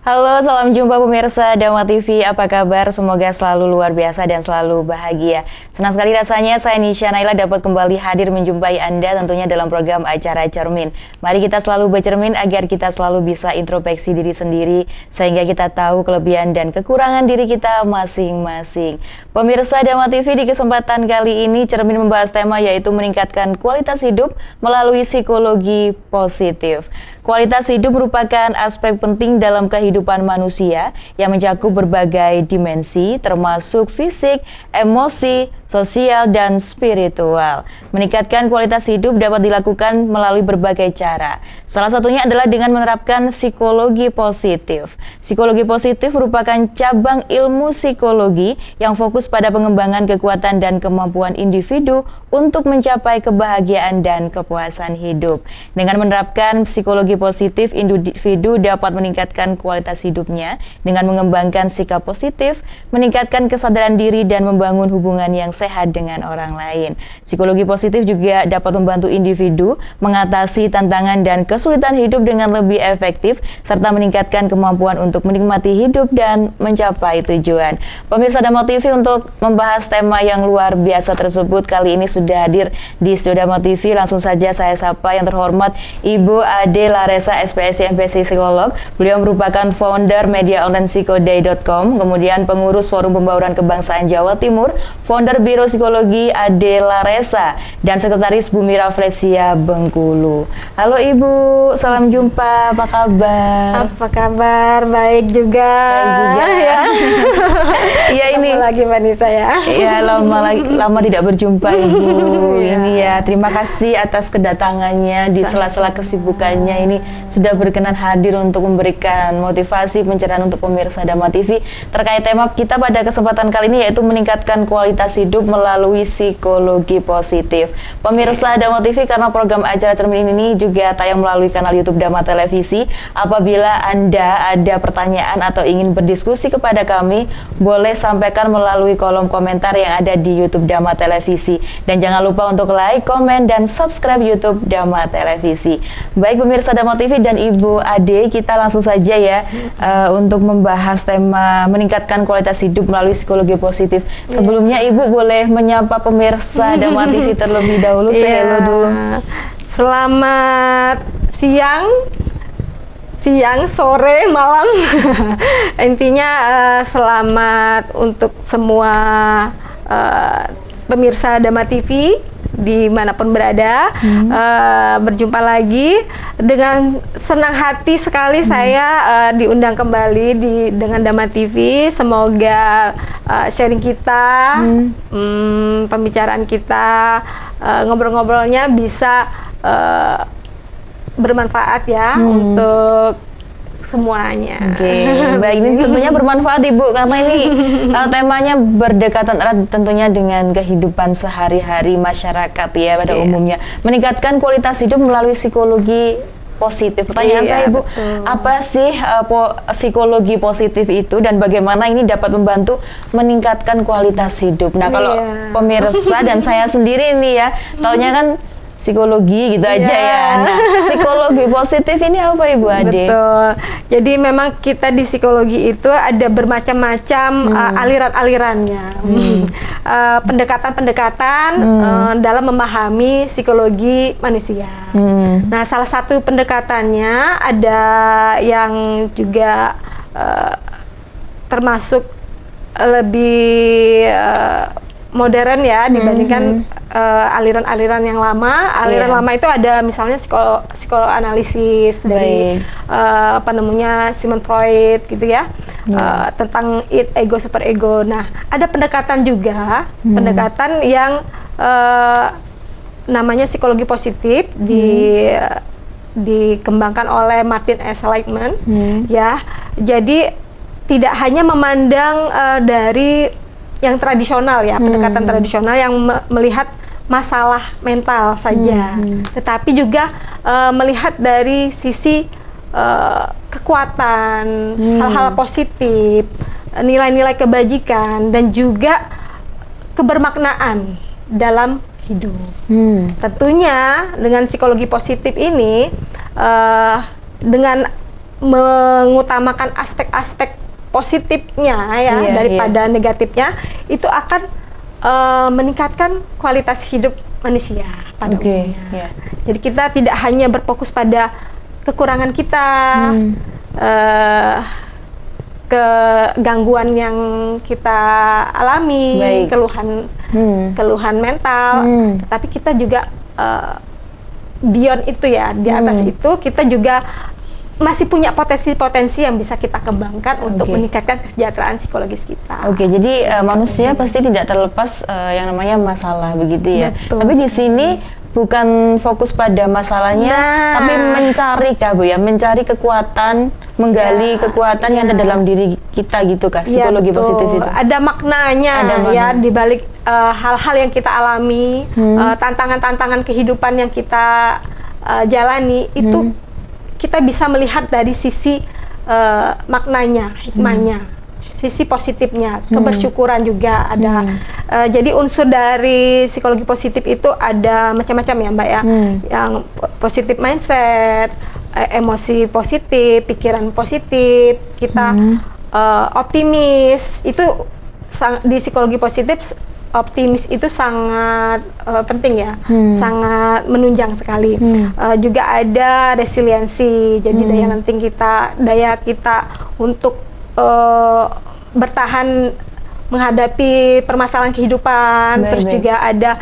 Halo, salam jumpa pemirsa Dama TV. Apa kabar? Semoga selalu luar biasa dan selalu bahagia. Senang sekali rasanya saya Nisha Naila dapat kembali hadir menjumpai Anda tentunya dalam program acara Cermin. Mari kita selalu bercermin agar kita selalu bisa introspeksi diri sendiri sehingga kita tahu kelebihan dan kekurangan diri kita masing-masing. Pemirsa Dama TV, di kesempatan kali ini Cermin membahas tema yaitu meningkatkan kualitas hidup melalui psikologi positif. Kualitas hidup merupakan aspek penting dalam kehidupan manusia yang mencakup berbagai dimensi termasuk fisik, emosi, sosial, dan spiritual. Meningkatkan kualitas hidup dapat dilakukan melalui berbagai cara. Salah satunya adalah dengan menerapkan psikologi positif. Psikologi positif merupakan cabang ilmu psikologi yang fokus pada pengembangan kekuatan dan kemampuan individu untuk mencapai kebahagiaan dan kepuasan hidup. Dengan menerapkan psikologi positif, individu dapat meningkatkan kualitas hidupnya dengan mengembangkan sikap positif, meningkatkan kesadaran diri, dan membangun hubungan yang sehat dengan orang lain. Psikologi positif juga dapat membantu individu mengatasi tantangan dan kesulitan hidup dengan lebih efektif, serta meningkatkan kemampuan untuk menikmati hidup dan mencapai tujuan. Pemirsa Dama TV, untuk membahas tema yang luar biasa tersebut, kali ini sudah hadir di studio Dama TV. Langsung saja saya sapa yang terhormat Ibu Ade Laresa, SPSI MPSI Psikolog. Beliau merupakan founder media online psikoday.com, kemudian pengurus Forum Pembauran Kebangsaan Jawa Timur, founder Biro Psikologi Ade Laresa, dan Sekretaris Bumi Rafflesia Bengkulu. Halo Ibu, salam jumpa, apa kabar? Apa kabar? Baik juga. Baik juga ya. Iya ini lagi Vanessa ya. Iya, lama tidak berjumpa Ibu. Ini ya, terima kasih atas kedatangannya di sela-sela kesibukannya ini sudah berkenan hadir untuk memberikan motivasi pencerahan untuk pemirsa Dama TV terkait tema kita pada kesempatan kali ini, yaitu meningkatkan kualitas hidup melalui psikologi positif. Pemirsa Dama TV, karena program acara Cermin ini juga tayang melalui kanal YouTube Dama Televisi, apabila Anda ada pertanyaan atau ingin berdiskusi kepada kami, boleh sampaikan melalui kolom komentar yang ada di YouTube Dama Televisi. Dan jangan lupa untuk like, komen, dan subscribe YouTube Dama Televisi. Baik pemirsa Dama TV dan Ibu Ade, kita langsung saja ya untuk membahas tema meningkatkan kualitas hidup melalui psikologi positif. Sebelumnya Ibu boleh menyapa pemirsa Dama TV terlebih dahulu. Saya hello dulu. Selamat siang, sore, malam. Intinya selamat untuk semua pemirsa Dama TV dimanapun berada. Berjumpa lagi dengan senang hati sekali saya diundang kembali dengan Dama TV. Semoga sharing kita, pembicaraan kita, ngobrol-ngobrolnya bisa bermanfaat ya untuk semuanya. Oke, baik, ini tentunya bermanfaat Ibu karena ini temanya berdekatan erat tentunya dengan kehidupan sehari-hari masyarakat ya pada umumnya. Meningkatkan kualitas hidup melalui psikologi positif. Pertanyaan saya Ibu, apa sih psikologi positif itu dan bagaimana ini dapat membantu meningkatkan kualitas hidup? Nah, kalau pemirsa dan saya sendiri nih ya, taunya kan psikologi gitu aja ya. Nah, psikologi positif ini apa Ibu Ade? Betul. Jadi memang kita di psikologi itu ada bermacam-macam aliran-alirannya. Pendekatan-pendekatan dalam memahami psikologi manusia. Nah, salah satu pendekatannya ada yang juga termasuk lebih modern ya dibandingkan aliran-aliran yang lama. Aliran lama itu ada misalnya psikoanalisis dari Sigmund Freud gitu ya, tentang id, ego, superego. Nah, ada pendekatan juga, pendekatan yang namanya psikologi positif dikembangkan oleh Martin S. Seligman ya. Jadi tidak hanya memandang dari yang tradisional ya, pendekatan tradisional yang melihat masalah mental saja, tetapi juga melihat dari sisi kekuatan, hal-hal positif, nilai-nilai kebajikan, dan juga kebermaknaan dalam hidup. Tentunya dengan psikologi positif ini, dengan mengutamakan aspek-aspek positifnya ya daripada negatifnya, itu akan meningkatkan kualitas hidup manusia pada umumnya. Jadi kita tidak hanya berfokus pada kekurangan kita, kegangguan yang kita alami, keluhan mental, tapi kita juga beyond itu ya, di atas itu kita juga masih punya potensi-potensi yang bisa kita kembangkan untuk meningkatkan kesejahteraan psikologis kita. Jadi manusia pasti tidak terlepas yang namanya masalah begitu ya. Tapi di sini bukan fokus pada masalahnya, tapi mencari Bu ya, mencari kekuatan, menggali kekuatan yang ada dalam diri kita gitu Kak, psikologi positif itu. Ada maknanya ya di balik hal-hal yang kita alami, tantangan-tantangan kehidupan yang kita jalani itu kita bisa melihat dari sisi maknanya, hikmahnya, sisi positifnya, kebersyukuran juga ada. Jadi unsur dari psikologi positif itu ada macam-macam ya Mbak ya, yang positif mindset, emosi positif, pikiran positif, kita optimis. Itu di psikologi positif optimis itu sangat penting ya, sangat menunjang sekali. Juga ada resiliensi, jadi daya kita untuk bertahan menghadapi permasalahan kehidupan. Terus juga ada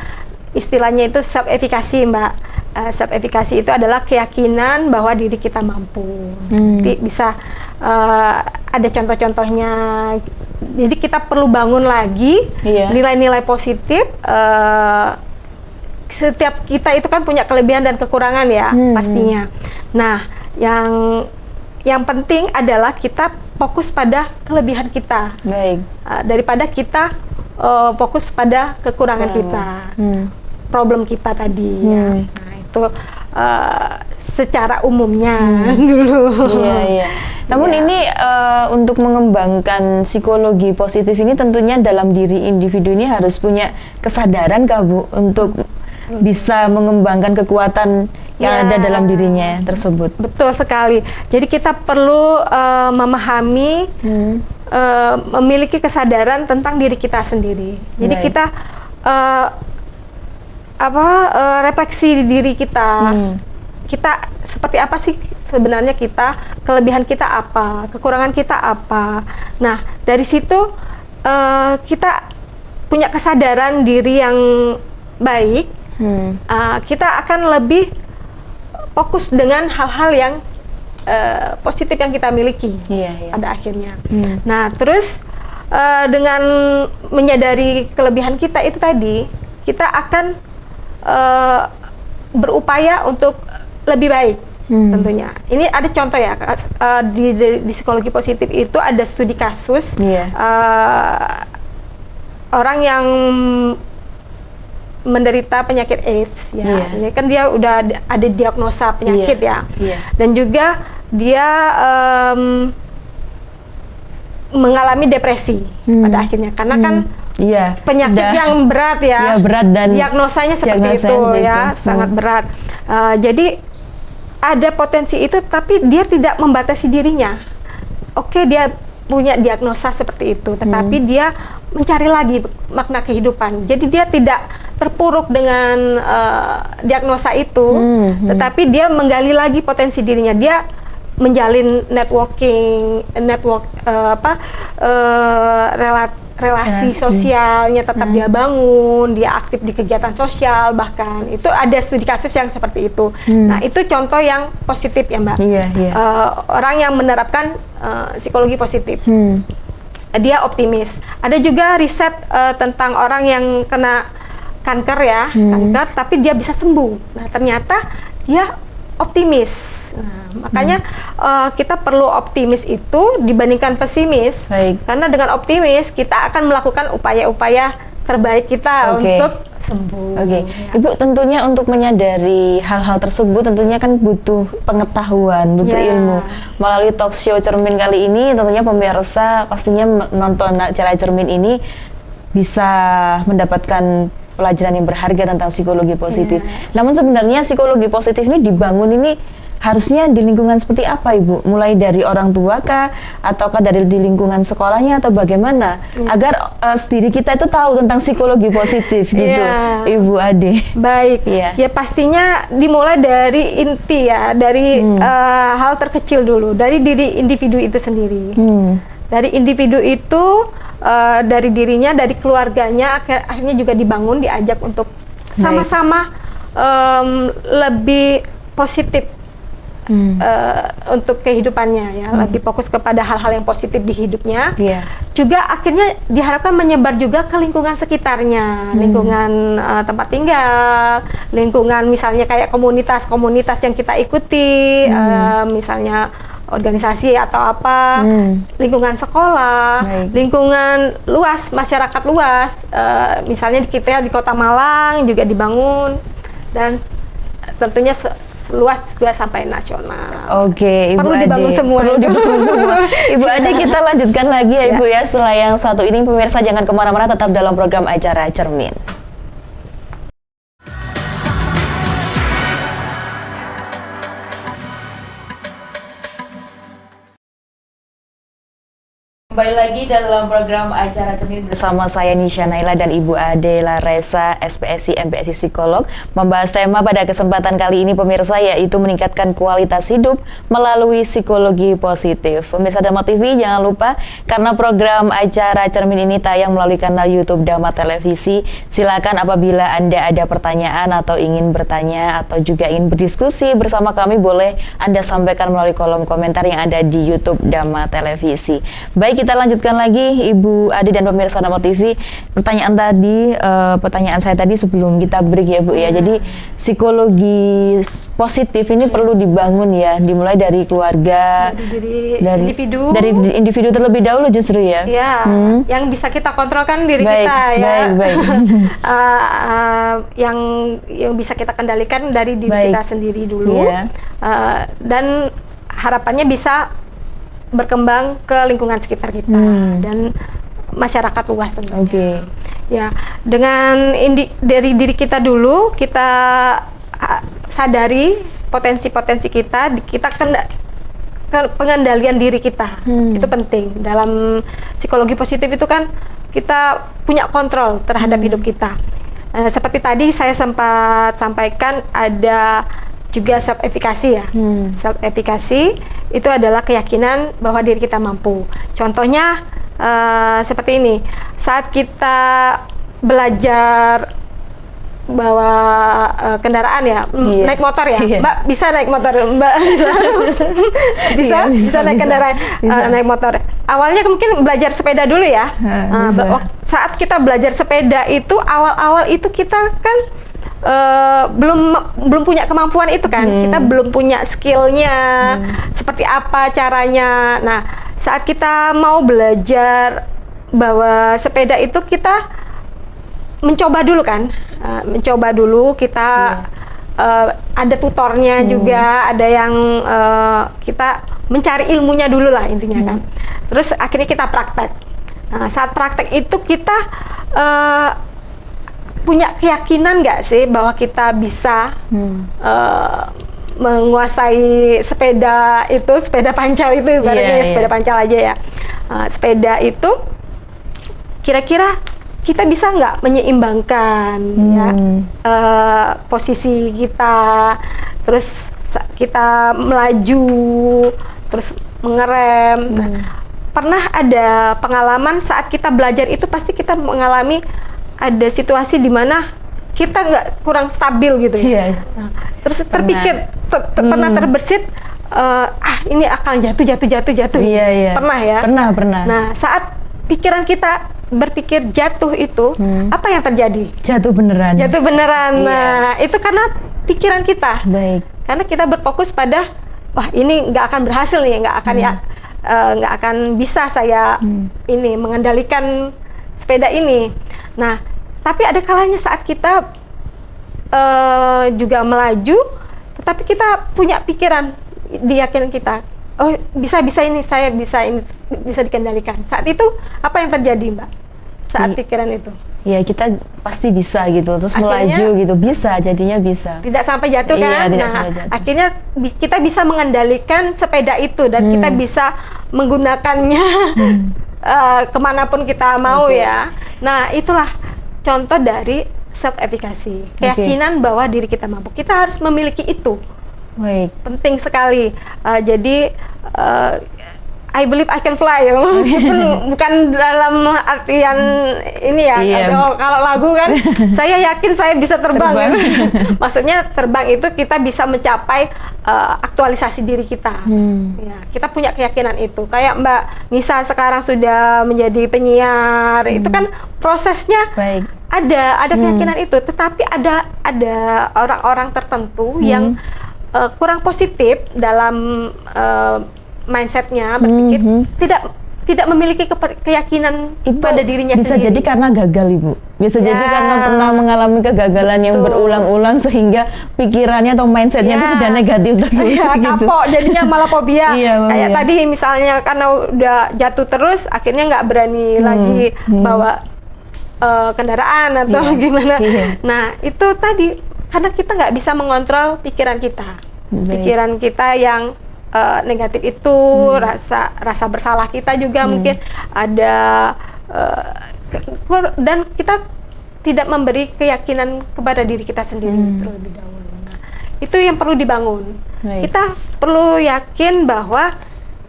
istilahnya itu self efficacy Mbak. Self efficacy itu adalah keyakinan bahwa diri kita mampu. Nanti bisa ada contoh-contohnya. Jadi kita perlu bangun lagi nilai-nilai positif. Setiap kita itu kan punya kelebihan dan kekurangan ya, pastinya. Nah, yang penting adalah kita fokus pada kelebihan kita, daripada kita fokus pada kekurangan kita, problem kita tadi. Ya. Nah, itu secara umumnya dulu. Namun ini untuk mengembangkan psikologi positif ini tentunya dalam diri individu ini harus punya kesadaran Kak Bu untuk bisa mengembangkan kekuatan yang ada dalam dirinya tersebut. Betul sekali. Jadi kita perlu memahami, memiliki kesadaran tentang diri kita sendiri. Jadi kita refleksi di diri kita. Kita seperti apa sih sebenarnya kita, kelebihan kita apa, kekurangan kita apa. Nah, dari situ kita punya kesadaran diri yang baik, kita akan lebih fokus dengan hal-hal yang positif yang kita miliki pada akhirnya. Nah, terus dengan menyadari kelebihan kita itu tadi, kita akan berupaya untuk lebih baik. Tentunya. Ini ada contoh ya, di psikologi positif itu ada studi kasus orang yang menderita penyakit AIDS ya. Ini kan dia udah ada diagnosa penyakit dan juga dia mengalami depresi pada akhirnya karena kan penyakit yang berat berat dan diagnosanya seperti itu ya, sangat berat. Jadi ada potensi itu, tapi dia tidak membatasi dirinya. Oke, dia punya diagnosa seperti itu, tetapi dia mencari lagi makna kehidupan. Jadi dia tidak terpuruk dengan diagnosa itu, tetapi dia menggali lagi potensi dirinya. Dia menjalin relasi sosialnya tetap dia bangun, dia aktif di kegiatan sosial, bahkan itu ada studi kasus yang seperti itu. Nah, itu contoh yang positif ya Mbak. Orang yang menerapkan psikologi positif, dia optimis. Ada juga riset tentang orang yang kena kanker ya, kanker, tapi dia bisa sembuh. Nah, ternyata dia optimis. Nah, makanya kita perlu optimis itu dibandingkan pesimis. Karena dengan optimis kita akan melakukan upaya-upaya terbaik kita untuk sembuh. Ibu tentunya untuk menyadari hal-hal tersebut tentunya kan butuh pengetahuan, butuh ilmu. Melalui talk show Cermin kali ini tentunya pemirsa pastinya menonton acara Cermin ini bisa mendapatkan pelajaran yang berharga tentang psikologi positif. Namun sebenarnya psikologi positif ini dibangun ini harusnya di lingkungan seperti apa Ibu? Mulai dari orang tua kah? Ataukah dari di lingkungan sekolahnya atau bagaimana? Agar diri kita itu tahu tentang psikologi positif gitu, Ibu Ade. Baik, ya pastinya dimulai dari inti ya, dari hal terkecil dulu, dari diri individu itu sendiri. Dari individu itu, dari dirinya, dari keluarganya, akhirnya juga dibangun, diajak untuk sama-sama lebih positif untuk kehidupannya ya, lebih fokus kepada hal-hal yang positif di hidupnya. Juga akhirnya diharapkan menyebar juga ke lingkungan sekitarnya, lingkungan tempat tinggal, lingkungan misalnya kayak komunitas-komunitas yang kita ikuti, misalnya organisasi atau apa, lingkungan sekolah, lingkungan luas, masyarakat luas, misalnya kita di Kota Malang juga dibangun, dan tentunya luas juga sampai nasional. Oke, Ibu perlu Ade. Dibangun semua. Perlu dibangun semua. Ibu Ade, kita lanjutkan lagi ya Ibu ya. Setelah yang satu ini, pemirsa jangan kemana-mana, tetap dalam program acara Cermin. Kembali lagi dalam program acara Cermin bersama saya Nisha Naila dan Ibu Ade Laresa, SPSI MPSI Psikolog, membahas tema pada kesempatan kali ini pemirsa, yaitu meningkatkan kualitas hidup melalui psikologi positif. Pemirsa Dama TV, jangan lupa karena program acara Cermin ini tayang melalui kanal YouTube Dama Televisi. Silakan apabila Anda ada pertanyaan atau ingin bertanya atau juga ingin berdiskusi bersama kami, boleh Anda sampaikan melalui kolom komentar yang ada di YouTube Dama Televisi. Baik, kita lanjutkan lagi Ibu Ade dan pemirsa Dama TV. Pertanyaan saya tadi sebelum kita break ya Bu ya. Jadi psikologi positif ini perlu dibangun ya, dimulai dari keluarga, dari individu terlebih dahulu justru ya. Yang bisa kita kontrolkan diri baik, kita ya. Baik. Yang bisa kita kendalikan dari diri kita sendiri dulu. Dan harapannya bisa berkembang ke lingkungan sekitar kita dan masyarakat luas tentunya. Ya, dengan dari diri kita dulu, kita sadari potensi-potensi kita pengendalian diri kita. Itu penting. Dalam psikologi positif itu kan kita punya kontrol terhadap hidup kita. Seperti tadi saya sempat sampaikan, ada juga self-efikasi ya. Self-efikasi itu adalah keyakinan bahwa diri kita mampu. Contohnya seperti ini, saat kita belajar bawa kendaraan ya, naik motor ya, Mbak bisa naik motor, Mbak bisa naik kendaraan, naik motor. Awalnya mungkin belajar sepeda dulu ya. Saat kita belajar sepeda itu awal-awal itu kita kan belum punya kemampuan itu kan, kita belum punya skillnya, seperti apa caranya. Nah, saat kita mau belajar bawa sepeda itu kita mencoba dulu kan, kita ada tutornya juga, ada yang kita mencari ilmunya dulu lah intinya kan. Terus akhirnya kita praktek. Nah, saat praktek itu kita punya keyakinan nggak sih bahwa kita bisa menguasai sepeda itu, sepeda pancal itu, ibaratnya sepeda pancal aja ya. Sepeda itu kira-kira kita bisa nggak menyeimbangkan ya posisi kita, terus kita melaju, terus mengerem. Pernah ada pengalaman saat kita belajar itu pasti kita mengalami ada situasi di mana kita nggak kurang stabil gitu ya. Terus terpikir, pernah terbersit, ini akan jatuh. Pernah ya? Pernah. Nah, saat pikiran kita berpikir jatuh itu, apa yang terjadi? Jatuh beneran. Nah, itu karena pikiran kita. Baik. Karena kita berfokus pada, wah ini nggak akan berhasil nih, nggak akan bisa saya ini mengendalikan sepeda ini. Nah, tapi ada kalanya saat kita juga melaju, tetapi kita punya pikiran di yakinan kita, oh bisa ini, saya bisa ini, bisa dikendalikan. Saat itu apa yang terjadi, Mbak? Saat pikiran itu? ya kita pasti bisa gitu, terus Akhirnya, melaju gitu, jadinya bisa. Tidak sampai jatuh kan? Iya, tidak Nah, sampai jatuh. akhirnya kita bisa mengendalikan sepeda itu dan kita bisa menggunakannya kemanapun kita mau ya. Nah, itulah contoh dari self-efficacy, keyakinan bahwa diri kita mampu. Kita harus memiliki itu. Baik. Penting sekali. Jadi I believe I can fly, meskipun bukan dalam artian ini ya. Iya. Kalau lagu kan, saya yakin saya bisa terbang. Maksudnya terbang itu kita bisa mencapai aktualisasi diri kita. Ya, kita punya keyakinan itu. Kayak Mbak Nisa sekarang sudah menjadi penyiar, itu kan prosesnya. Baik. Ada keyakinan itu. Tetapi ada orang-orang tertentu yang kurang positif dalam mindsetnya, berpikir tidak memiliki keyakinan Itu pada dirinya bisa sendiri. jadi karena gagal, Ibu. Bisa jadi karena pernah mengalami kegagalan yang berulang-ulang sehingga pikirannya atau mindsetnya itu sudah negatif terus gitu. Kapok, jadinya malah fobia. Iya, Kayak tadi misalnya karena udah jatuh terus, akhirnya nggak berani lagi bawa kendaraan atau gimana. Nah, itu tadi karena kita nggak bisa mengontrol pikiran kita. Pikiran kita yang negatif itu, rasa bersalah kita juga mungkin ada, dan kita tidak memberi keyakinan kepada diri kita sendiri terlebih dahulu. Nah, itu yang perlu dibangun. Kita perlu yakin bahwa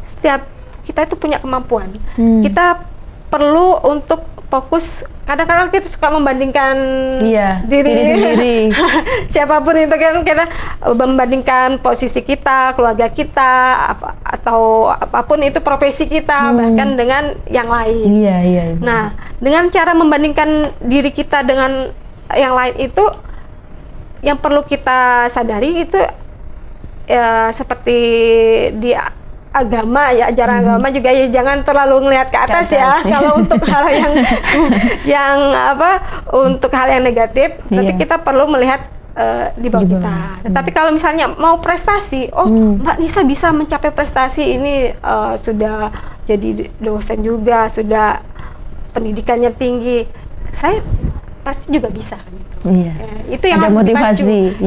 setiap kita itu punya kemampuan. Kita perlu untuk fokus. Kadang-kadang kita suka membandingkan diri sendiri. Siapapun itu kan, kita membandingkan posisi kita, keluarga kita, atau apapun itu profesi kita, bahkan dengan yang lain. Nah, dengan cara membandingkan diri kita dengan yang lain itu, yang perlu kita sadari itu seperti di agama ya, ajaran agama juga ya, jangan terlalu ngelihat ke atas ya. Kalau untuk hal untuk hal yang negatif, tapi kita perlu melihat di bawah kita. Tetapi kalau misalnya mau prestasi, Mbak Nisa bisa mencapai prestasi ini, sudah jadi dosen juga, sudah pendidikannya tinggi, saya pasti juga bisa. Gitu. Itu yang ada motivasi.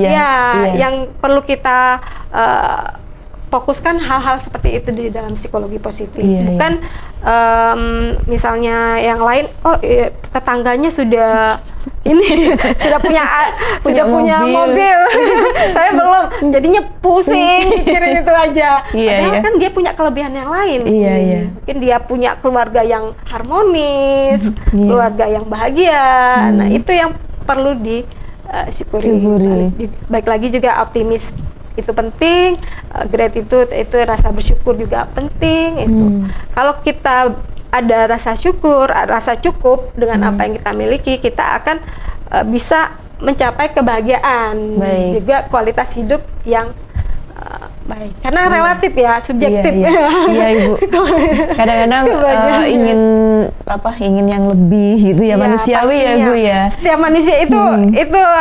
Yang perlu kita fokuskan hal-hal seperti itu di dalam psikologi positif. Bukan misalnya yang lain, tetangganya sudah sudah punya mobil. Saya belum, jadinya pusing mikirin itu aja. Padahal kan dia punya kelebihan yang lain. Mungkin dia punya keluarga yang harmonis, keluarga yang bahagia. Nah, itu yang perlu disyukuri. Baik lagi juga optimis itu penting, gratitude itu rasa bersyukur juga penting. Kalau kita ada rasa syukur, rasa cukup dengan apa yang kita miliki, kita akan bisa mencapai kebahagiaan, juga kualitas hidup yang baik. Karena relatif ya, subjektif. Iya, Ibu. Kadang-kadang ingin yang lebih gitu ya, manusiawi pastinya. Ya, Bu ya. Setiap manusia itu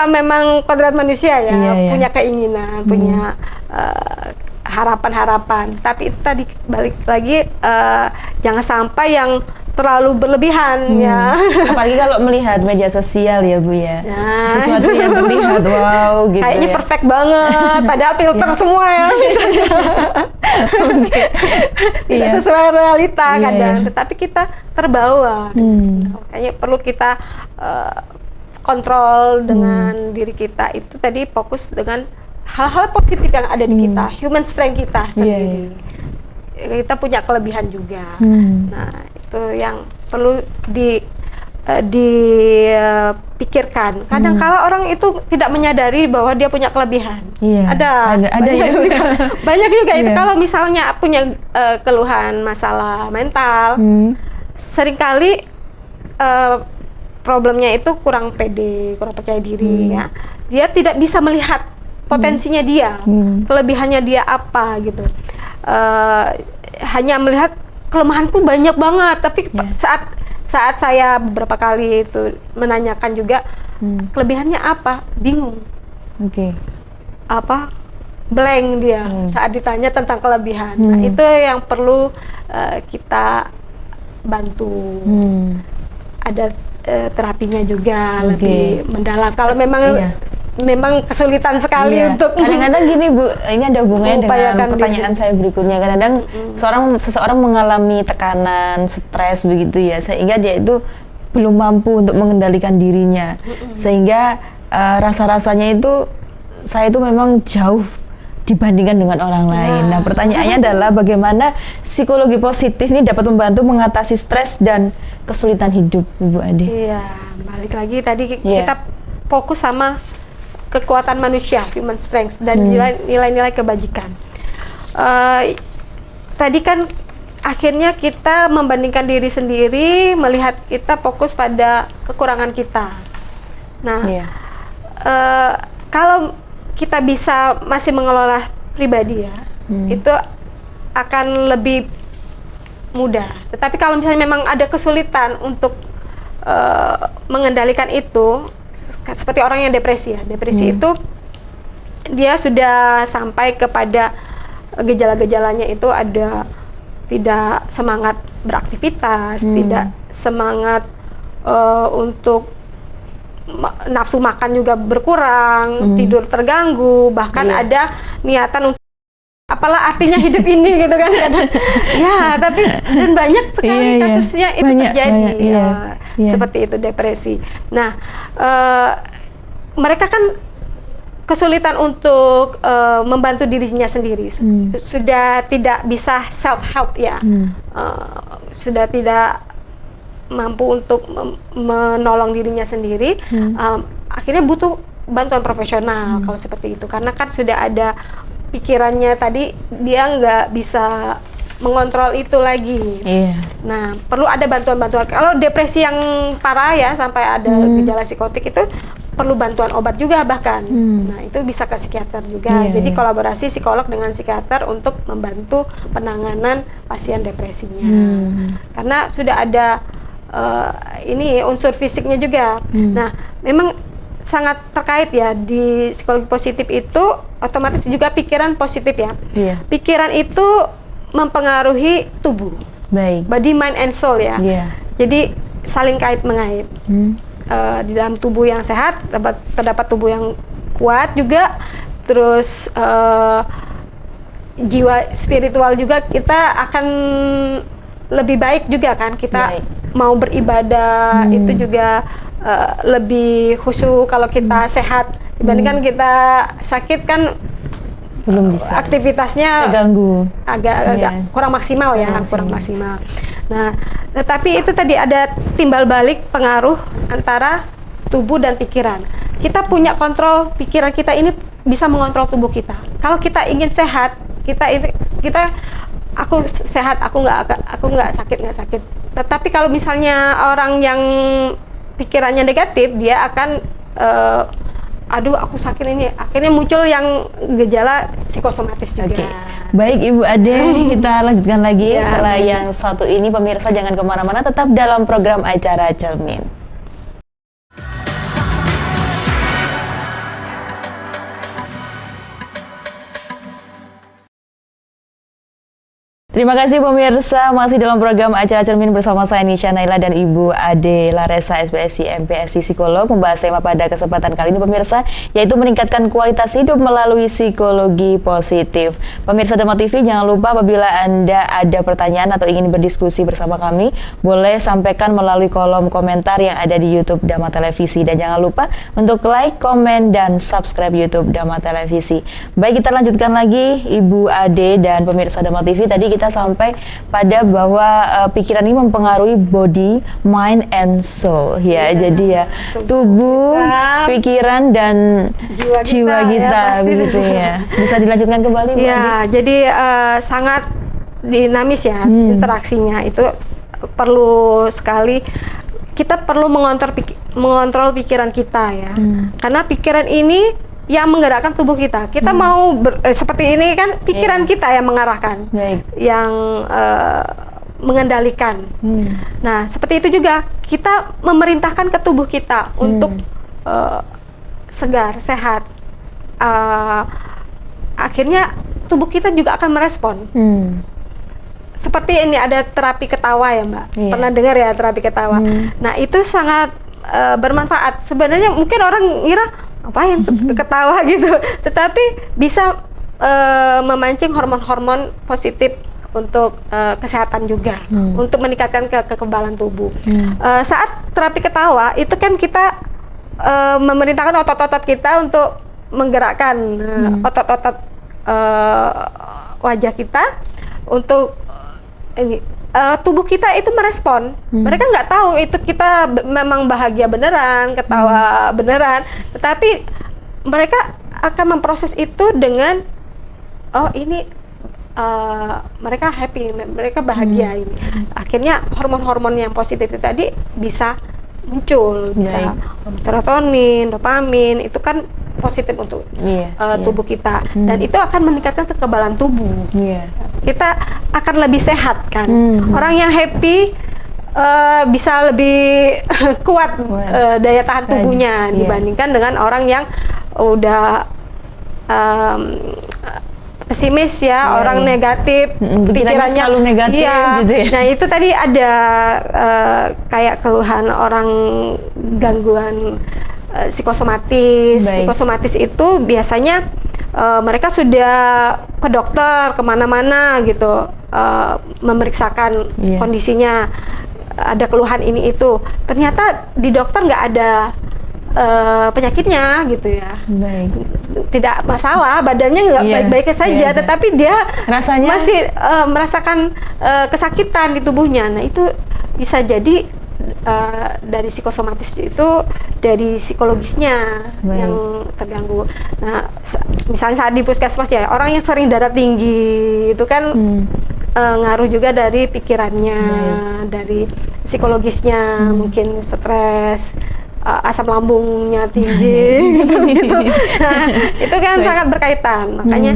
memang kodrat manusia ya, punya keinginan, punya harapan-harapan. Tapi itu tadi balik lagi, jangan sampai yang terlalu berlebihan ya. Apalagi kalau melihat media sosial ya, Bu ya. Sesuatu yang terlihat wow gitu. Kayaknya perfect banget, padahal filter semua ya misalnya. Tidak sesuai realita kadang, tetapi kita terbawa. Kayaknya perlu kita kontrol dengan diri kita. Itu tadi fokus dengan hal-hal positif yang ada di kita, human strength kita sendiri. Kita punya kelebihan juga. Nah, itu yang perlu dipikirkan. Kadang kala orang itu tidak menyadari bahwa dia punya kelebihan. Ada banyak juga itu. Kalau misalnya punya keluhan masalah mental, seringkali problemnya itu kurang pede, kurang percaya diri ya. Dia tidak bisa melihat potensinya dia, kelebihannya dia apa gitu. Hanya melihat kelemahanku banyak banget, tapi saat saya beberapa kali itu menanyakan juga kelebihannya apa, bingung. Blank dia saat ditanya tentang kelebihan. Nah, itu yang perlu kita bantu. Ada terapinya juga Oke. lebih mendalam. Kalau memang Iya. memang kesulitan sekali Iya. untuk kadang-kadang gini Bu, ini ada hubungannya dengan mengupayakan pertanyaan saya berikutnya. Kadang-kadang seseorang mengalami tekanan, stres begitu ya, sehingga dia itu belum mampu untuk mengendalikan dirinya, sehingga rasa-rasanya itu saya itu memang jauh dibandingkan dengan orang lain. Nah, pertanyaannya adalah bagaimana psikologi positif ini dapat membantu mengatasi stres dan kesulitan hidup, Ibu Ade? Iya, balik lagi tadi Iya. kita fokus sama kekuatan manusia, human strength, dan nilai-nilai kebajikan. Tadi kan akhirnya kita membandingkan diri sendiri, melihat kita fokus pada kekurangan kita. Nah, Iya. kalau kita bisa masih mengelola pribadi ya, itu akan lebih mudah. Tetapi kalau misalnya memang ada kesulitan untuk mengendalikan itu, seperti orang yang depresi ya, depresi itu dia sudah sampai kepada gejala-gejalanya itu ada tidak semangat beraktivitas, tidak semangat untuk nafsu makan juga berkurang, tidur terganggu, bahkan ada niatan untuk apalah artinya hidup ini gitu kan. Ya, tapi dan banyak sekali kasusnya itu terjadi. Seperti itu, depresi. Nah, mereka kan kesulitan untuk membantu dirinya sendiri, sudah tidak bisa self help ya, sudah tidak mampu untuk menolong dirinya sendiri, akhirnya butuh bantuan profesional kalau seperti itu, karena kan sudah ada pikirannya tadi dia nggak bisa mengontrol itu lagi. Nah, perlu ada bantuan-bantuan. Kalau depresi yang parah ya sampai ada gejala psikotik itu perlu bantuan obat juga bahkan. Nah, itu bisa ke psikiater juga. Jadi kolaborasi psikolog dengan psikiater untuk membantu penanganan pasien depresinya. Karena sudah ada ini unsur fisiknya juga. Nah, memang sangat terkait ya di psikologi positif itu, otomatis juga pikiran positif ya. Pikiran itu mempengaruhi tubuh. Body, mind, and soul ya. Jadi saling kait mengait. Di dalam tubuh yang sehat terdapat tubuh yang kuat juga, terus jiwa spiritual juga kita akan lebih baik juga kan, kita mau beribadah itu juga lebih khusyuk kalau kita sehat dibandingkan kita sakit kan belum bisa, aktivitasnya terganggu, agak kurang maksimal ya, kurang maksimal. Nah, tetapi itu tadi ada timbal balik pengaruh antara tubuh dan pikiran. Kita punya kontrol pikiran kita ini bisa mengontrol tubuh kita. Kalau kita ingin sehat, kita aku sehat, aku nggak sakit. Tetapi kalau misalnya orang yang pikirannya negatif, dia akan aduh aku sakit ini, akhirnya muncul yang gejala psikosomatis juga. Baik Ibu Ade, kita lanjutkan lagi setelah yang satu ini. Pemirsa jangan kemana-mana, tetap dalam program acara Cermin. Terima kasih pemirsa, masih dalam program acara Cermin bersama saya Nisha Naila dan Ibu Ade Laresa, SPSI, MPSI Psikolog, membahas tema pada kesempatan kali ini pemirsa, yaitu meningkatkan kualitas hidup melalui psikologi positif. Pemirsa Dharma TV, jangan lupa apabila Anda ada pertanyaan atau ingin berdiskusi bersama kami, boleh sampaikan melalui kolom komentar yang ada di YouTube Dharma Televisi. Dan jangan lupa untuk like, komen, dan subscribe YouTube Dharma Televisi. Baik, kita lanjutkan lagi Ibu Ade dan pemirsa Dharma TV. Tadi kita sampai pada bahwa pikiran ini mempengaruhi body, mind, and soul ya. Jadi ya tubuh, pikiran, dan jiwa kita ya, begitu ya. Bisa dilanjutkan kembali Mbak ya, Adi? Jadi sangat dinamis ya interaksinya, itu perlu sekali. Kita perlu mengontrol pikiran kita ya, karena pikiran ini yang menggerakkan tubuh kita. Kita mau seperti ini kan, pikiran kita yang mengarahkan, yang mengendalikan. Nah, seperti itu juga kita memerintahkan ke tubuh kita untuk segar, sehat. Akhirnya tubuh kita juga akan merespon seperti ini ada terapi ketawa ya Mbak. Iya. Pernah dengar ya terapi ketawa? Nah itu sangat bermanfaat. Sebenarnya mungkin orang ngira ngapain ketawa gitu, tetapi bisa memancing hormon-hormon positif untuk kesehatan juga, untuk meningkatkan kekebalan tubuh. Saat terapi ketawa itu kan kita memerintahkan otot-otot kita untuk menggerakkan otot-otot wajah kita untuk tubuh kita itu merespon. Mereka nggak tahu itu kita memang bahagia beneran, ketawa beneran, tetapi mereka akan memproses itu dengan oh ini mereka happy, mereka bahagia ini. Akhirnya hormon-hormon yang positif itu tadi bisa muncul, bisa serotonin, dopamin, itu kan positif untuk tubuh kita, dan itu akan meningkatkan kekebalan tubuh. Kita akan lebih sehat kan. Orang yang happy bisa lebih kuat daya tahan tubuhnya dibandingkan dengan orang yang udah pesimis ya, orang negatif, pikirannya selalu negatif gitu ya. Nah itu tadi ada kayak keluhan orang gangguan psikosomatis. Psikosomatis itu biasanya mereka sudah ke dokter kemana-mana gitu, memeriksakan kondisinya, ada keluhan ini itu, ternyata di dokter nggak ada penyakitnya gitu ya, tidak masalah, badannya nggak baik-baik saja, tetapi dia rasanya masih merasakan kesakitan di tubuhnya. Nah itu bisa jadi dari psikosomatis itu dari psikologisnya yang terganggu. Nah misalnya saat di puskesmas ya, orang yang sering darah tinggi itu kan ngaruh juga dari pikirannya, dari psikologisnya, mungkin stres, asam lambungnya tinggi gitu. Nah, itu kan sangat berkaitan. Makanya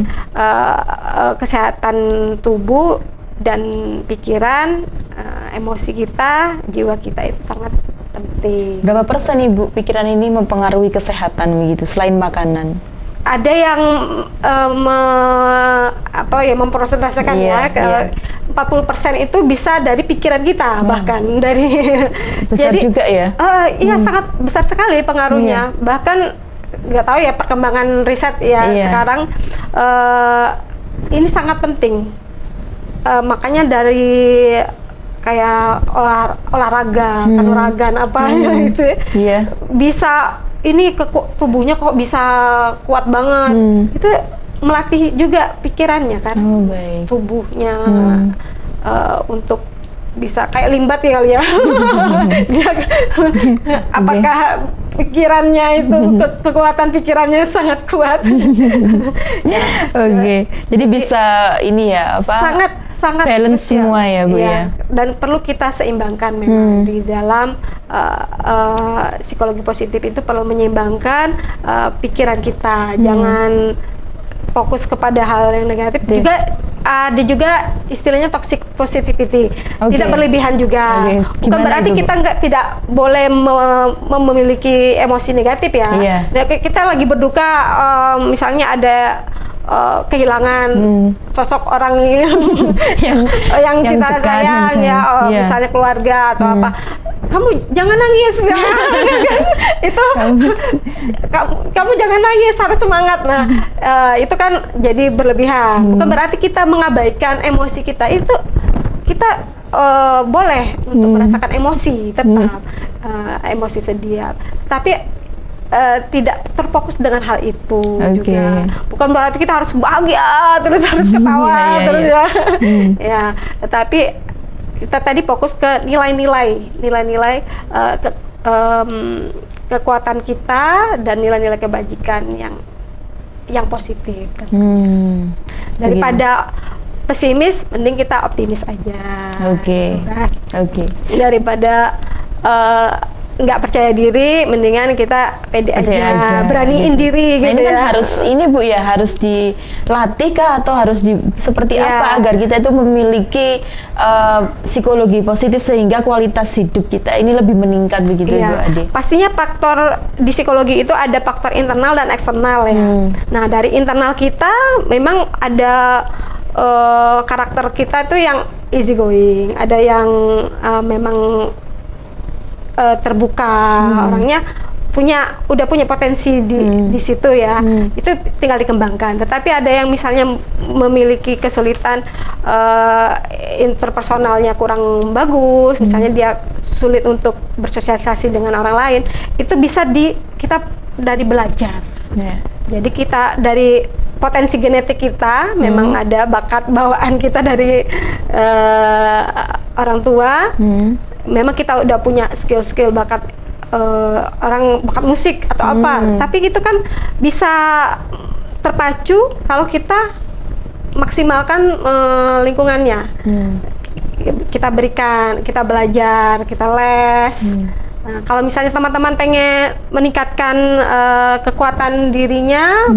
kesehatan tubuh dan pikiran, emosi kita, jiwa kita itu sangat penting. Berapa persen Ibu pikiran ini mempengaruhi kesehatan begitu selain makanan? Ada yang mempresentasikan 40% itu bisa dari pikiran kita, bahkan dari besar jadi, juga ya? Iya sangat besar sekali pengaruhnya. Bahkan nggak tahu ya perkembangan riset ya sekarang ini sangat penting. Makanya dari kayak olahraga, kanuragan gitu ya, bisa ini tubuhnya kok bisa kuat banget. Itu melatih juga pikirannya kan, tubuhnya untuk bisa kayak limbat ya kali ya. Apakah pikirannya itu kekuatan pikirannya sangat kuat? Jadi bisa ini ya sangat balance semua ya Bu ya. Dan perlu kita seimbangkan memang di dalam psikologi positif itu perlu menyeimbangkan pikiran kita, jangan fokus kepada hal yang negatif. Juga ada juga istilahnya toxic positivity, tidak berlebihan juga. Bukan berarti kita tidak boleh memiliki emosi negatif ya. Kita lagi berduka, misalnya ada kehilangan sosok orang yang kita sayang ya, misalnya keluarga atau apa, kamu jangan nangis itu kamu jangan nangis, harus semangat. Nah itu kan jadi berlebihan. Bukan berarti kita mengabaikan emosi kita, itu kita boleh untuk merasakan emosi, tetap emosi sedih, tapi tidak terfokus dengan hal itu juga. Bukan berarti kita harus bahagia terus, harus ketawa terus ya. Tetapi kita tadi fokus ke nilai-nilai kekuatan kita dan nilai-nilai kebajikan yang positif. Daripada pesimis, mending kita optimis aja. Daripada nggak percaya diri, mendingan kita pede aja, beraniin diri gitu. Ini kan harus ini Bu ya, harus dilatih kah atau harus seperti apa agar kita itu memiliki psikologi positif sehingga kualitas hidup kita ini lebih meningkat begitu Bu Ade? Pastinya faktor di psikologi itu ada faktor internal dan eksternal ya. Nah dari internal kita memang ada karakter kita itu yang easy going, ada yang memang terbuka, orangnya udah punya potensi di situ ya, itu tinggal dikembangkan. Tetapi ada yang misalnya memiliki kesulitan interpersonalnya kurang bagus, misalnya dia sulit untuk bersosialisasi dengan orang lain, itu bisa kita dari belajar. Jadi kita dari potensi genetik kita memang ada bakat bawaan kita dari orang tua, memang kita udah punya skill-skill bakat orang bakat musik atau apa, tapi itu kan bisa terpacu kalau kita maksimalkan lingkungannya. Kita berikan, kita belajar, kita les. Nah, kalau misalnya teman-teman pengen meningkatkan kekuatan dirinya,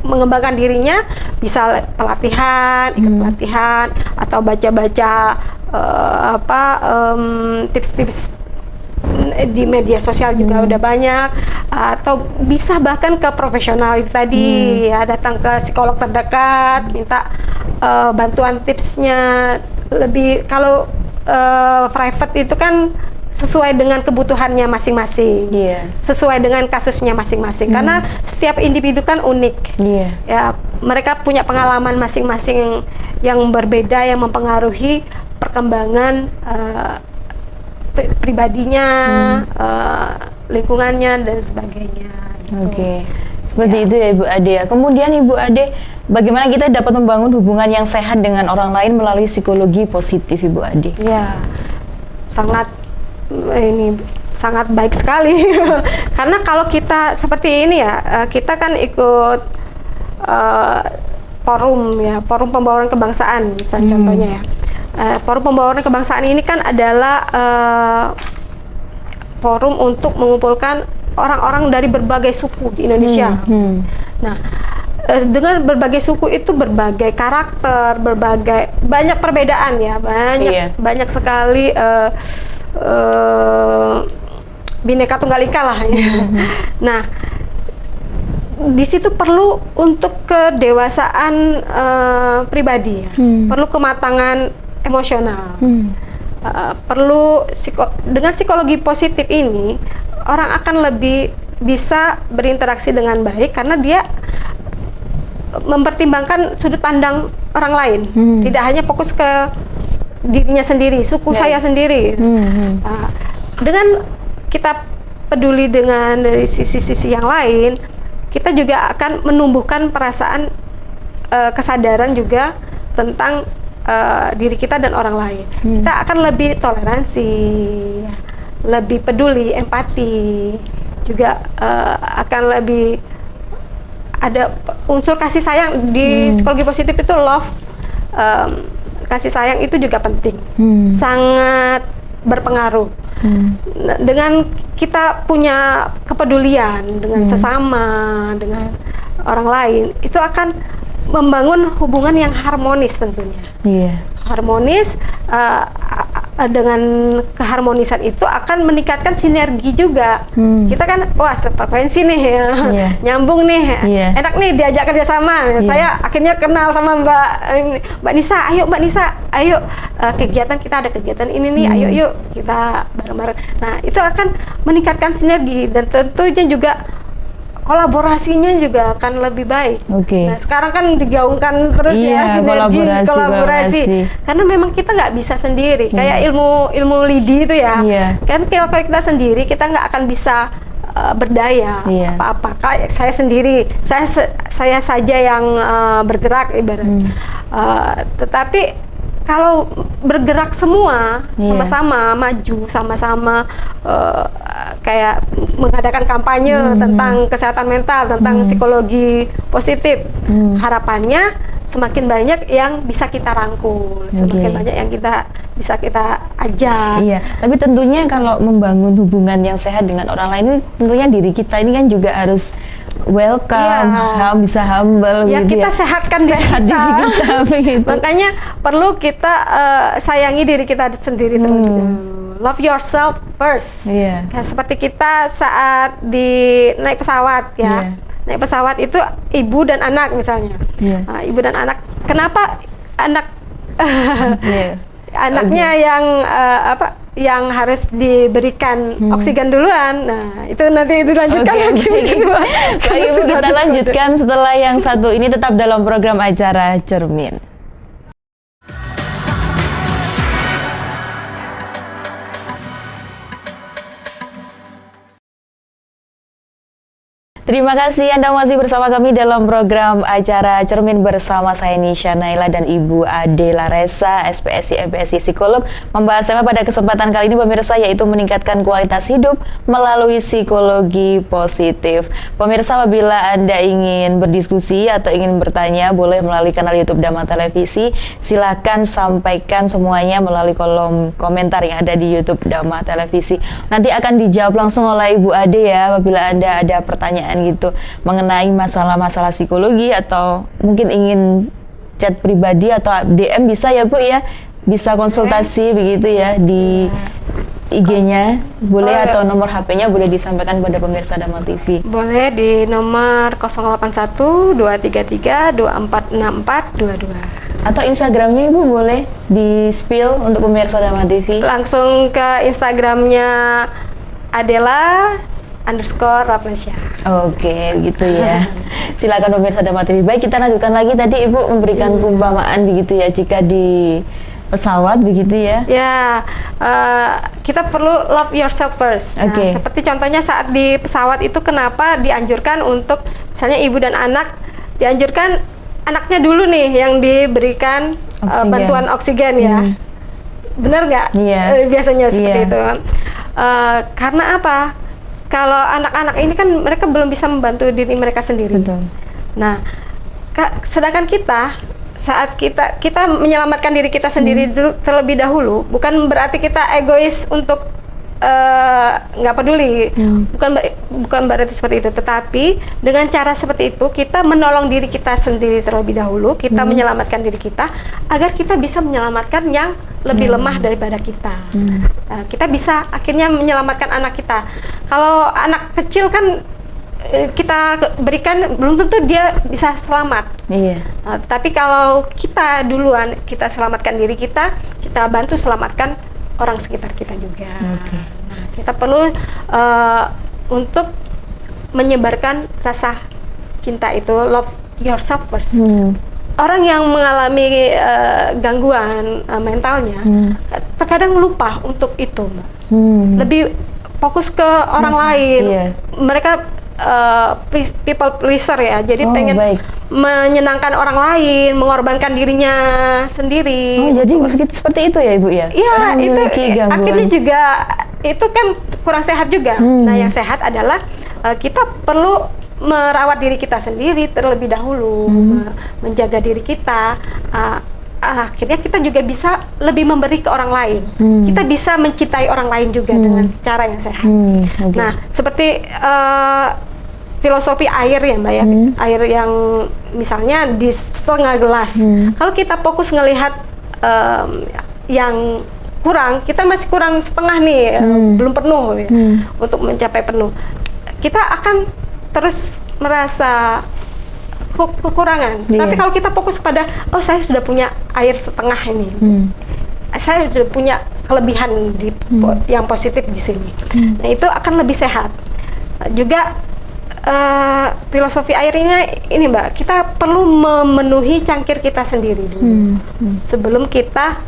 mengembangkan dirinya, bisa pelatihan, ikut pelatihan, atau baca-baca tips-tips di media sosial juga udah banyak, atau bisa bahkan ke profesional itu tadi, ya, datang ke psikolog terdekat, minta bantuan tipsnya. Lebih kalau private itu kan sesuai dengan kebutuhannya masing-masing, sesuai dengan kasusnya masing-masing, karena setiap individu kan unik, ya, mereka punya pengalaman masing-masing yang berbeda yang mempengaruhi perkembangan pribadinya, lingkungannya dan sebagainya. Oke, seperti itu ya Ibu Ade. Kemudian Ibu Ade, bagaimana kita dapat membangun hubungan yang sehat dengan orang lain melalui psikologi positif, Ibu Ade? Ya, sangat baik sekali. Karena kalau kita seperti ini ya, kita kan ikut forum pembauran kebangsaan, misalnya contohnya ya. Forum pembauran kebangsaan ini kan adalah forum untuk mengumpulkan orang-orang dari berbagai suku di Indonesia. Nah, dengan berbagai suku itu berbagai karakter, banyak perbedaan ya, banyak sekali Bhinneka Tunggal Ika lah. Nah, di situ perlu untuk kedewasaan pribadi, ya. Perlu kematangan emosional, perlu dengan psikologi positif ini orang akan lebih bisa berinteraksi dengan baik karena dia mempertimbangkan sudut pandang orang lain, tidak hanya fokus ke dirinya sendiri, suku saya sendiri. Dengan kita peduli dengan dari sisi-sisi yang lain, kita juga akan menumbuhkan perasaan kesadaran juga tentang diri kita dan orang lain. Kita akan lebih toleransi, lebih peduli, empati, juga akan lebih ada unsur kasih sayang. Di psikologi positif itu love, kasih sayang itu juga penting, sangat berpengaruh. Dengan kita punya kepedulian dengan sesama, dengan orang lain, itu akan membangun hubungan yang harmonis tentunya. Harmonis, dengan keharmonisan itu akan meningkatkan sinergi juga. Kita kan, wah, sefrekuensi nih, nyambung nih, enak nih diajak kerjasama. Saya akhirnya kenal sama Mbak Nisa. Ayo Mbak Nisa, ayo kegiatan, kita ada kegiatan ini nih, ayo yuk kita bareng-bareng. Nah, itu akan meningkatkan sinergi dan tentunya juga kolaborasinya juga akan lebih baik. Nah, sekarang kan digaungkan terus ya sinergi, kolaborasi. Karena memang kita nggak bisa sendiri. Kayak ilmu lidi itu ya. Kan kalau kita sendiri kita nggak akan bisa berdaya apa-apa. Kayak saya sendiri, saya saja yang bergerak ibarat. Tetapi kalau bergerak semua sama-sama maju, sama-sama kayak mengadakan kampanye tentang kesehatan mental, tentang psikologi positif, harapannya semakin banyak yang bisa kita rangkul, semakin banyak yang bisa kita ajak. Tapi tentunya kalau membangun hubungan yang sehat dengan orang lain, ini tentunya diri kita ini kan juga harus welcome, bisa humble ya, gitu kita sehatkan diri kita. Makanya perlu kita sayangi diri kita sendiri terlebih dahulu. Love yourself first. Seperti kita saat naik pesawat ya. Naik pesawat itu ibu dan anak misalnya. Ibu dan anak. Kenapa anak anaknya yang yang harus diberikan oksigen duluan. Nah, itu nanti dilanjutkan lagi kedua. Baik, Ibu, kita lanjutkan setelah yang satu ini, tetap dalam program acara Cermin. Terima kasih Anda masih bersama kami dalam program acara Cermin bersama saya Nisha Naila dan Ibu Ade Laresa, SPSI MPSI Psikolog, membahas tema pada kesempatan kali ini pemirsa, yaitu meningkatkan kualitas hidup melalui psikologi positif. Pemirsa, apabila Anda ingin berdiskusi atau ingin bertanya, boleh melalui kanal YouTube Dhamma Televisi. Silakan sampaikan semuanya melalui kolom komentar yang ada di YouTube Dhamma Televisi. Nanti akan dijawab langsung oleh Ibu Ade ya, apabila Anda ada pertanyaan gitu mengenai masalah-masalah psikologi, atau mungkin ingin chat pribadi atau DM bisa ya Bu ya, bisa konsultasi begitu ya di IG-nya boleh, atau nomor HP-nya boleh disampaikan pada pemirsa Dhamma TV. Boleh di nomor 081 233 246422. Atau Instagramnya Ibu boleh di spill untuk pemirsa Dhamma TV. Langsung ke Instagramnya Adela_Raplesia. Oke, gitu ya. Silakan pemirsa Dhamma TV. Baik, kita lanjutkan lagi. Tadi Ibu memberikan perumpamaan begitu ya, jika di pesawat begitu ya. Ya, kita perlu love yourself first. Nah, seperti contohnya saat di pesawat itu, kenapa dianjurkan untuk misalnya ibu dan anak, dianjurkan anaknya dulu nih yang diberikan bantuan oksigen ya. Benar nggak? Biasanya seperti itu. Karena apa? Kalau anak-anak ini kan mereka belum bisa membantu diri mereka sendiri. Betul. Nah, sedangkan kita saat kita menyelamatkan diri kita sendiri terlebih dahulu, bukan berarti kita egois untuk nggak peduli, bukan berarti seperti itu. Tetapi dengan cara seperti itu kita menolong diri kita sendiri terlebih dahulu, kita menyelamatkan diri kita agar kita bisa menyelamatkan yang lebih lemah daripada kita. Kita bisa akhirnya menyelamatkan anak kita. Kalau anak kecil kan kita berikan, belum tentu dia bisa selamat. Tapi kalau kita duluan, kita selamatkan diri kita, kita bantu selamatkan orang sekitar kita juga. Nah, kita perlu untuk menyebarkan rasa cinta itu, love yourself first. Orang yang mengalami gangguan mentalnya terkadang lupa untuk itu, Mbak. Lebih fokus ke orang lain. Mereka people pleaser ya, jadi pengen menyenangkan orang lain, mengorbankan dirinya sendiri. Jadi seperti itu ya Ibu ya? Iya, itu akhirnya juga itu kan kurang sehat juga. Nah, yang sehat adalah kita perlu merawat diri kita sendiri terlebih dahulu, menjaga diri kita. Akhirnya kita juga bisa lebih memberi ke orang lain. Kita bisa mencintai orang lain juga dengan cara yang sehat. Nah, seperti filosofi air ya Mbak ya, air yang misalnya di setengah gelas. Kalau kita fokus ngelihat yang kurang, kita masih kurang setengah nih, belum penuh ya, untuk mencapai penuh. Kita akan terus merasa kekurangan. Tapi kalau kita fokus pada, oh saya sudah punya air setengah ini, saya sudah punya kelebihan yang positif di sini. Nah, itu akan lebih sehat. Juga filosofi airnya ini Mbak, kita perlu memenuhi cangkir kita sendiri dulu sebelum kita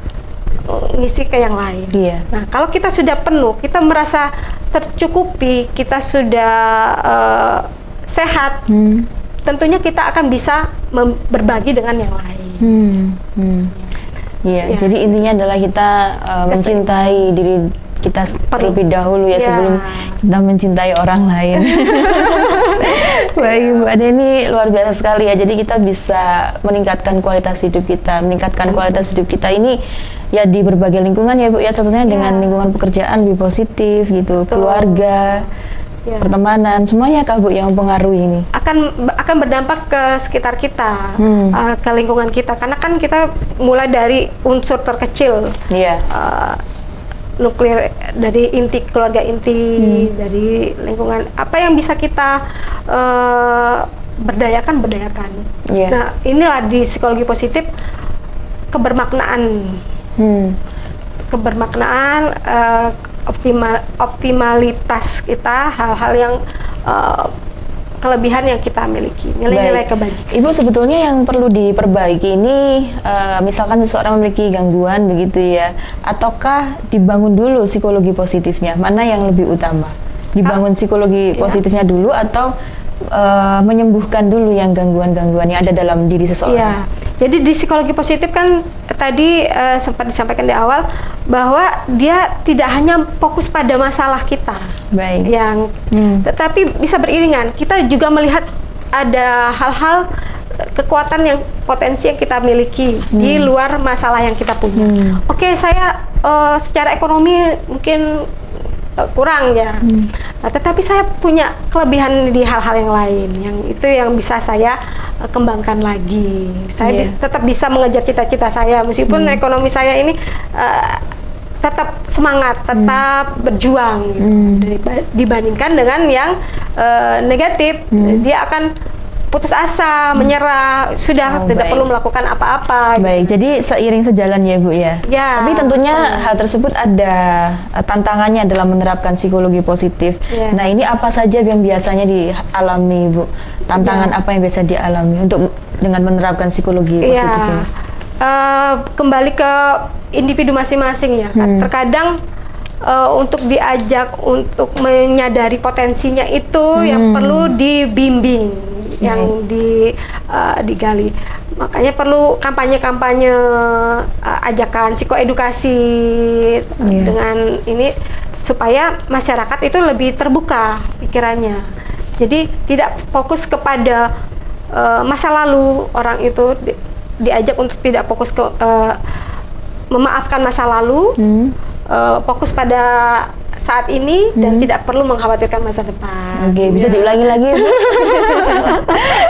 ngisi ke yang lain. Nah, kalau kita sudah penuh, kita merasa tercukupi, kita sudah sehat, tentunya kita akan bisa berbagi dengan yang lain. Jadi intinya adalah kita mencintai diri kita terlebih dahulu ya, sebelum kita mencintai orang lain. Baik Bu Ade, ini luar biasa sekali ya. Jadi kita bisa meningkatkan kualitas hidup kita, meningkatkan kualitas hidup kita ini ya di berbagai lingkungan ya Bu ya. Satunya dengan lingkungan pekerjaan, lebih positif gitu, keluarga, pertemanan, semuanya Kak Bu yang mempengaruhi ini. Akan berdampak ke sekitar kita, ke lingkungan kita, karena kan kita mulai dari unsur terkecil. Nuklir, dari inti keluarga inti, dari lingkungan, apa yang bisa kita berdayakan. Nah, inilah di psikologi positif kebermaknaan. kebermaknaan, optimalitas kita, hal-hal yang kelebihan yang kita miliki, nilai-nilai kebajikan. Ibu, sebetulnya yang perlu diperbaiki ini misalkan seseorang memiliki gangguan begitu ya, ataukah dibangun dulu psikologi positifnya? Mana yang lebih utama? Dibangun psikologi positifnya dulu atau menyembuhkan dulu yang gangguan-gangguan yang ada dalam diri seseorang? Iya. Jadi di psikologi positif kan tadi sempat disampaikan di awal bahwa dia tidak hanya fokus pada masalah kita, tetapi bisa beriringan. Kita juga melihat ada hal-hal kekuatan yang potensi yang kita miliki di luar masalah yang kita punya. Oke, saya secara ekonomi mungkin kurang ya, tetapi saya punya kelebihan di hal-hal yang lain, yang itu yang bisa saya kembangkan lagi. Saya tetap bisa mengejar cita-cita saya meskipun ekonomi saya ini tetap semangat, tetap berjuang gitu. Dibandingkan dengan yang negatif, dia akan putus asa, menyerah, sudah tidak perlu melakukan apa-apa. Baik, jadi seiring sejalan ya Bu ya. Tapi tentunya hal tersebut ada tantangannya dalam menerapkan psikologi positif. Nah, ini apa saja yang biasanya dialami Bu? Tantangan apa yang biasa dialami untuk dengan menerapkan psikologi positif ini? Kembali ke individu masing-masing ya. Terkadang untuk diajak untuk menyadari potensinya itu yang perlu dibimbing, yang digali. Makanya perlu kampanye-kampanye ajakan psikoedukasi dengan ini supaya masyarakat itu lebih terbuka pikirannya. Jadi tidak fokus kepada masa lalu, orang itu diajak untuk tidak fokus ke memaafkan masa lalu, fokus pada saat ini dan tidak perlu mengkhawatirkan masa depan. Oke, bisa diulangi lagi Bu?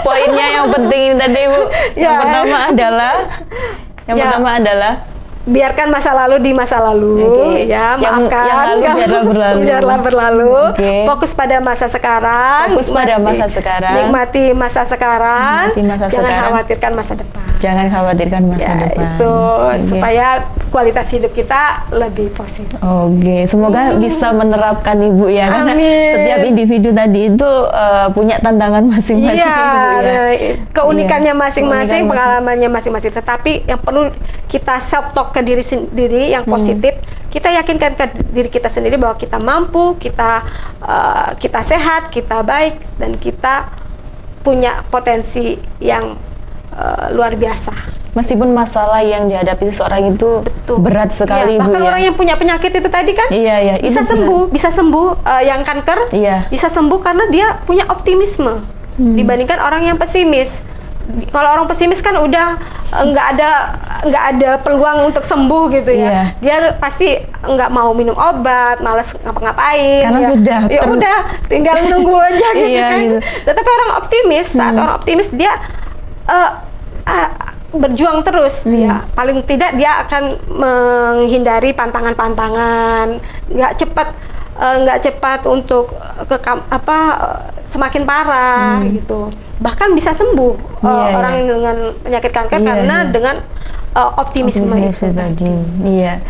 Poinnya yang penting ini tadi Bu. Yang pertama adalah biarkan masa lalu di masa lalu, maafkan. Yang lalu biarlah berlalu. Biarlah berlalu. Fokus pada masa sekarang. Nikmati masa sekarang. Jangan khawatirkan masa depan. Jangan khawatirkan masa depan. Itu supaya kualitas hidup kita lebih positif. Oke, semoga bisa menerapkan Ibu ya, karena setiap individu tadi itu punya tantangan masing-masing. Keunikannya masing-masing, pengalamannya masing-masing. Tetapi yang perlu kita self talk ke diri sendiri yang positif, kita yakinkan ke diri kita sendiri bahwa kita mampu, kita sehat, kita baik, dan kita punya potensi yang luar biasa. Meskipun masalah yang dihadapi seseorang itu berat sekali, Bu. Bahkan orang yang punya penyakit itu tadi kan bisa sembuh, yang kanker bisa sembuh karena dia punya optimisme dibandingkan orang yang pesimis. Kalau orang pesimis kan udah nggak ada peluang untuk sembuh gitu ya. Dia pasti nggak mau minum obat, malas ngapa-ngapain. Karena udah tinggal nunggu aja gitu kan. Gitu. Tetapi orang optimis, saat orang optimis dia berjuang terus. Dia paling tidak dia akan menghindari pantangan-pantangan, nggak cepat untuk semakin parah gitu. Bahkan bisa sembuh orang dengan penyakit kanker karena dengan optimisme itu tadi.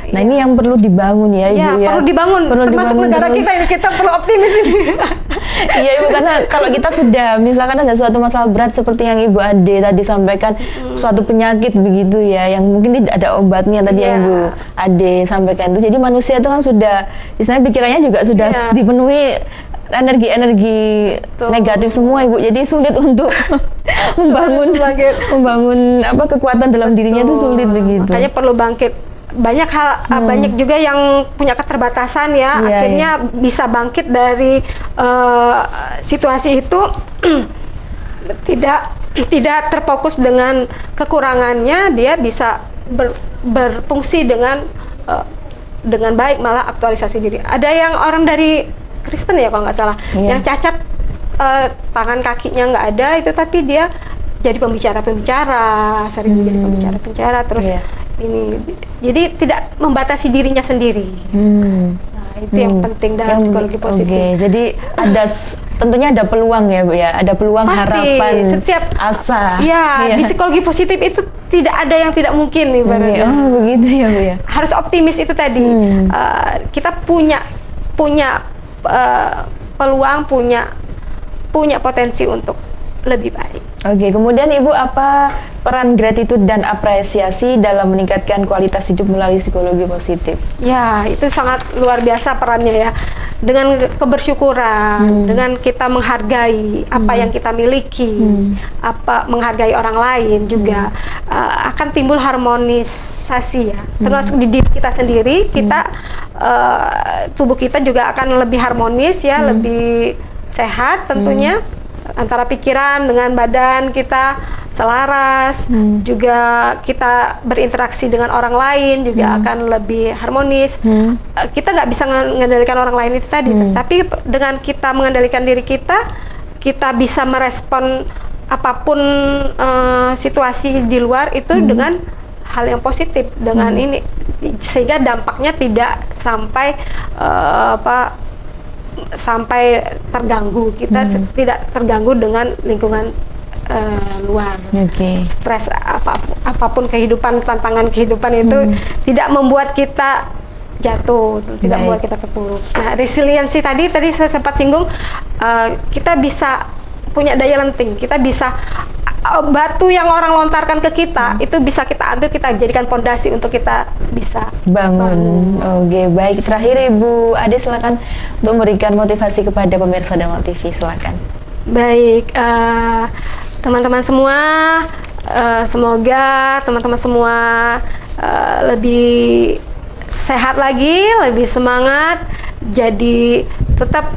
Nah, ini yang perlu dibangun ya, Ibu ya. Perlu dibangun. Termasuk negara kita perlu optimis ini. Iya Ibu, karena kalau kita sudah misalkan ada suatu masalah berat seperti yang Ibu Ade tadi sampaikan, suatu penyakit begitu ya, yang mungkin tidak ada obatnya tadi yang Ibu Ade sampaikan itu. Jadi manusia itu kan sudah, istilahnya pikirannya juga sudah dipenuhi energi negatif semua Ibu, jadi sulit untuk membangun kekuatan dalam dirinya itu sulit begitu. Makanya perlu bangkit. Banyak juga yang punya keterbatasan ya, akhirnya bisa bangkit dari situasi itu tidak terfokus dengan kekurangannya, dia bisa berfungsi dengan baik, malah aktualisasi diri. Ada yang orang dari Kristen ya kalau nggak salah, yang cacat tangan kakinya nggak ada itu, tapi dia jadi pembicara, sering menjadi pembicara, terus ini, jadi tidak membatasi dirinya sendiri. Nah, itu yang penting dalam psikologi positif. Jadi tentunya ada peluang ya Bu ya, ada peluang, harapan, setiap asa. Di psikologi positif itu tidak ada yang tidak mungkin ibaratnya. Oh begitu ya Bu ya. Harus optimis itu tadi. Kita punya peluang, punya potensi untuk lebih baik. Oke, kemudian Ibu, apa peran gratitude dan apresiasi dalam meningkatkan kualitas hidup melalui psikologi positif? Ya, itu sangat luar biasa perannya ya. Dengan kebersyukuran, dengan kita menghargai apa yang kita miliki, menghargai orang lain juga akan timbul harmonisasi ya. Termasuk di diri kita sendiri, tubuh kita juga akan lebih harmonis ya, lebih sehat tentunya. Antara pikiran dengan badan kita selaras, juga kita berinteraksi dengan orang lain juga akan lebih harmonis. Kita nggak bisa mengendalikan orang lain itu tadi, tapi dengan kita mengendalikan diri kita, kita bisa merespon apapun situasi di luar itu dengan hal yang positif, dengan ini, sehingga dampaknya tidak sampai terganggu, kita tidak terganggu dengan lingkungan luar. Stres apapun kehidupan, tantangan kehidupan itu tidak membuat kita jatuh, tidak membuat kita terpuruk. Nah, resiliensi tadi saya sempat singgung, kita bisa punya daya lenting, kita bisa batu yang orang lontarkan ke kita itu bisa kita ambil, kita jadikan fondasi untuk kita bisa bangun. Oke, baik. Terakhir Ibu Ade, silakan untuk memberikan motivasi kepada pemirsa Dharma TV, silakan. Baik, teman-teman semua, semoga teman-teman semua lebih sehat lagi, lebih semangat, jadi tetap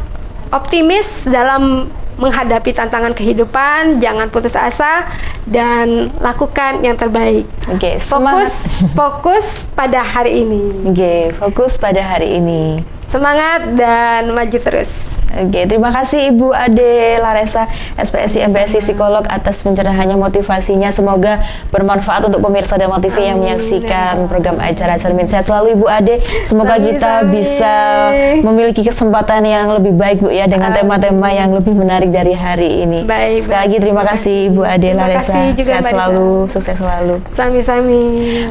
optimis dalam menghadapi tantangan kehidupan, jangan putus asa dan lakukan yang terbaik. Oke, fokus pada hari ini. Oke, fokus pada hari ini. Semangat dan maju terus. Oke, terima kasih Ibu Ade Laresa, SPSI MPSI Psikolog, atas pencerahannya, motivasinya. Semoga bermanfaat untuk pemirsa Dharma TV yang menyaksikan program acara Cermin. Sehat selalu Ibu Ade. Semoga kita bisa memiliki kesempatan yang lebih baik Bu ya, dengan tema-tema yang lebih menarik dari hari ini. Baik, sekali lagi terima kasih Ibu Ade Laresa. Sehat selalu, sukses selalu. Sami-sami.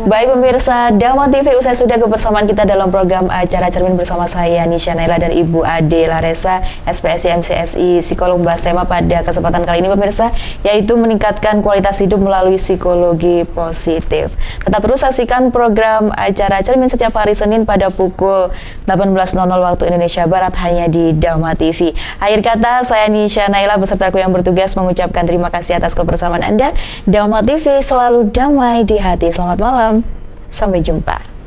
Baik pemirsa Dharma TV, usai sudah kebersamaan kita dalam program acara Cermin bersama saya Nisha Naila dan Ibu Ade Laresa, SPSI MCSI Psikolog, membahas tema pada kesempatan kali ini pemirsa, yaitu meningkatkan kualitas hidup melalui psikologi positif. Tetap terus saksikan program acara Cermin setiap hari Senin pada pukul 18.00 waktu Indonesia Barat hanya di Dharma TV. Akhir kata, saya Nisha Naila beserta kru yang bertugas mengucapkan terima kasih atas kebersamaan Anda. Dharma TV selalu damai di hati. Selamat malam, sampai jumpa.